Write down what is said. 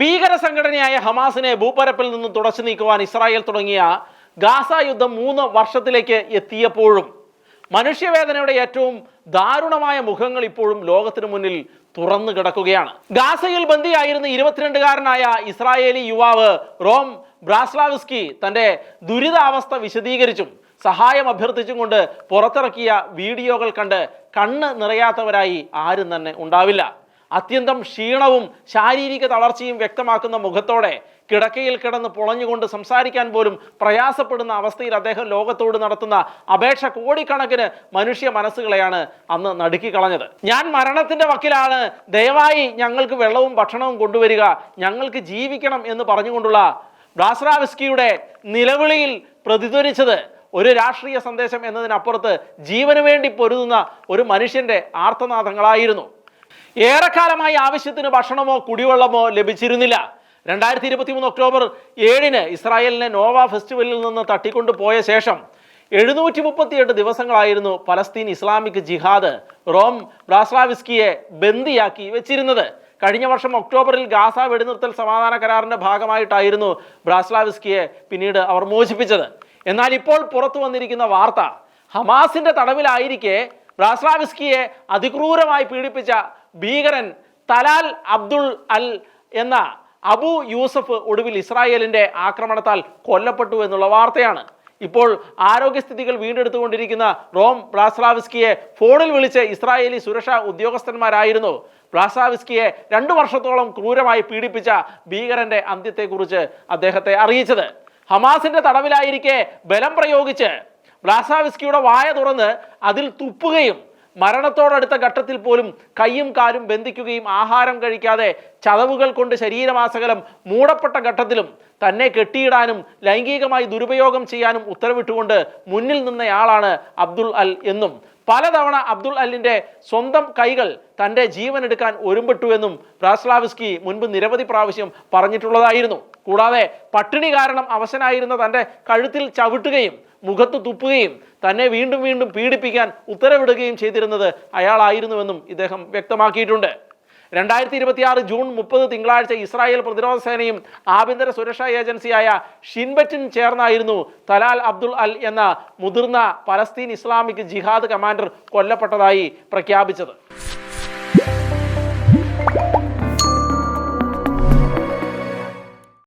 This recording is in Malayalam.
ഭീകര സംഘടനയായ ഹമാസിനെ ഭൂപരപ്പിൽ നിന്ന് തുടച്ചു നീക്കുവാൻ ഇസ്രായേൽ തുടങ്ങിയ ഗാസ യുദ്ധം 3 വർഷത്തിലേക്ക് എത്തിയപ്പോഴും മനുഷ്യവേദനയുടെ ഏറ്റവും ദാരുണമായ മുഖങ്ങൾ ഇപ്പോഴും ലോകത്തിനു മുന്നിൽ തുറന്നു കിടക്കുകയാണ്. ഗാസയിൽ ബന്ദിയായിരുന്ന 22-കാരനായ ഇസ്രായേലി യുവാവ് റോം ബ്രാസ്ലാവിസ്കി തന്റെ ദുരിതാവസ്ഥ വിശദീകരിച്ചും സഹായം അഭ്യർത്ഥിച്ചും കൊണ്ട് പുറത്തിറക്കിയ വീഡിയോകൾ കണ്ട് കണ്ണ് നിറയാത്തവരായി ആരും തന്നെ ഉണ്ടാവില്ല. അത്യന്തം ക്ഷീണവും ശാരീരിക തളർച്ചയും വ്യക്തമാക്കുന്ന മുഖത്തോടെ കിടക്കയിൽ കിടന്ന് പൊളഞ്ഞുകൊണ്ട് സംസാരിക്കാൻ പോലും പ്രയാസപ്പെടുന്ന അവസ്ഥയിൽ അദ്ദേഹം ലോകത്തോട് നടത്തുന്ന അപേക്ഷ കോടിക്കണക്കിന് മനുഷ്യ മനസ്സുകളെയാണ് അന്ന് നടുക്കിക്കളഞ്ഞത്. ഞാൻ മരണത്തിന്റെ വക്കിലാണ്, ദയവായി ഞങ്ങൾക്ക് വെള്ളവും ഭക്ഷണവും കൊണ്ടുവരിക, ഞങ്ങൾക്ക് ജീവിക്കണം എന്ന് പറഞ്ഞുകൊണ്ടുള്ള ബ്രാസ്ലാവിസ്കിയുടെ നിലവിളിയിൽ പ്രതിധ്വനിച്ചത് ഒരു രാഷ്ട്രീയ സന്ദേശം എന്നതിനപ്പുറത്ത് ജീവന് വേണ്ടി പൊരുതുന്ന ഒരു മനുഷ്യന്റെ ആർത്തനാദങ്ങളായിരുന്നു. ഏറെക്കാലമായി ആവശ്യത്തിന് ഭക്ഷണമോ കുടിവെള്ളമോ ലഭിച്ചിരുന്നില്ല. 2023 ഒക്ടോബർ 7 ഇസ്രായേലിനെ നോവ ഫെസ്റ്റിവലിൽ നിന്ന് തട്ടിക്കൊണ്ടു പോയ ശേഷം 738 ദിവസങ്ങളായിരുന്നു പലസ്തീൻ ഇസ്ലാമിക് ജിഹാദ് റോം ബ്രാസ്ലാവിസ്കിയെ ബന്ദിയാക്കി വെച്ചിരുന്നത്. കഴിഞ്ഞ വർഷം ഒക്ടോബറിൽ ഗാസ വെടിനിർത്തൽ സമാധാന കരാറിന്റെ ഭാഗമായിട്ടായിരുന്നു ബ്രാസ്ലാവിസ്കിയെ പിന്നീട് അവർ മോചിപ്പിച്ചത്. എന്നാൽ ഇപ്പോൾ പുറത്തു വന്നിരിക്കുന്ന വാർത്ത ഹമാസിന്റെ തടവിലായിരിക്കെ ബ്രാസ്ലാവിസ്കിയെ അതിക്രൂരമായി പീഡിപ്പിച്ച ഭീകരൻ തലാൽ അബ്ദുൾ അൽ എന്ന അബു യൂസഫ് ഒടുവിൽ ഇസ്രായേലിന്റെ ആക്രമണത്താൽ കൊല്ലപ്പെട്ടു എന്നുള്ള വാർത്തയാണ്. ഇപ്പോൾ ആരോഗ്യസ്ഥിതികൾ വീണ്ടെടുത്തുകൊണ്ടിരിക്കുന്ന റോം ബ്രാസ്ലാവിസ്കിയെ ഫോണിൽ വിളിച്ച് ഇസ്രായേലി സുരക്ഷാ ഉദ്യോഗസ്ഥന്മാരായിരുന്നു ബ്രാസ്ലാവിസ്കിയെ 2 വർഷത്തോളം ക്രൂരമായി പീഡിപ്പിച്ച ഭീകരന്റെ അന്ത്യത്തെക്കുറിച്ച് അദ്ദേഹത്തെ അറിയിച്ചത്. ഹമാസിന്റെ തടവിലായിരിക്കെ ബലം പ്രയോഗിച്ച് ബ്രാസ്ലാവിസ്കിയുടെ വായ തുറന്ന് അതിൽ തുപ്പുകയും മരണത്തോടടുത്ത ഘട്ടത്തിൽ പോലും കൈയും കാലും ബന്ധിക്കുകയും ആഹാരം കഴിക്കാതെ ചതവുകൾ കൊണ്ട് ശരീരമാസകലം മൂടപ്പെട്ട ഘട്ടത്തിലും തന്നെ കെട്ടിയിടാനും ലൈംഗികമായി ദുരുപയോഗം ചെയ്യാനും ഉത്തരവിട്ടുകൊണ്ട് മുന്നിൽ നിന്നയാളാണ് അബ്ദുൾ അൽ എന്നും പലതവണ അബ്ദുൾ അല്ലിന്റെ സ്വന്തം കൈകൾ തൻ്റെ ജീവൻ എടുക്കാൻ ഒരുമ്പെട്ടു എന്നും ബ്രാസ്ലാവിസ്കി മുൻപ് നിരവധി പ്രാവശ്യം പറഞ്ഞിട്ടുള്ളതായിരുന്നു. കൂടാതെ പട്ടിണി കാരണം അവശനായിരുന്ന തൻ്റെ കഴുത്തിൽ ചവിട്ടുകയും മുഖത്ത് തുപ്പുകയും തന്നെ വീണ്ടും വീണ്ടും പീഡിപ്പിക്കാൻ ഉത്തരവിടുകയും ചെയ്തിരുന്നത് അയാളായിരുന്നുവെന്നും ഇദ്ദേഹം വ്യക്തമാക്കിയിട്ടുണ്ട്. 2026 ജൂൺ 30 തിങ്കളാഴ്ച ഇസ്രായേൽ പ്രതിരോധ സേനയും ആഭ്യന്തര സുരക്ഷാ ഏജൻസിയായ ഷിൻബെറ്റും ചേർന്നായിരുന്നു തലാൽ അബ്ദുൾ അൽ എന്ന മുതിർന്ന പലസ്തീൻ ഇസ്ലാമിക് ജിഹാദ് കമാൻഡർ കൊല്ലപ്പെട്ടതായി പ്രഖ്യാപിച്ചത്.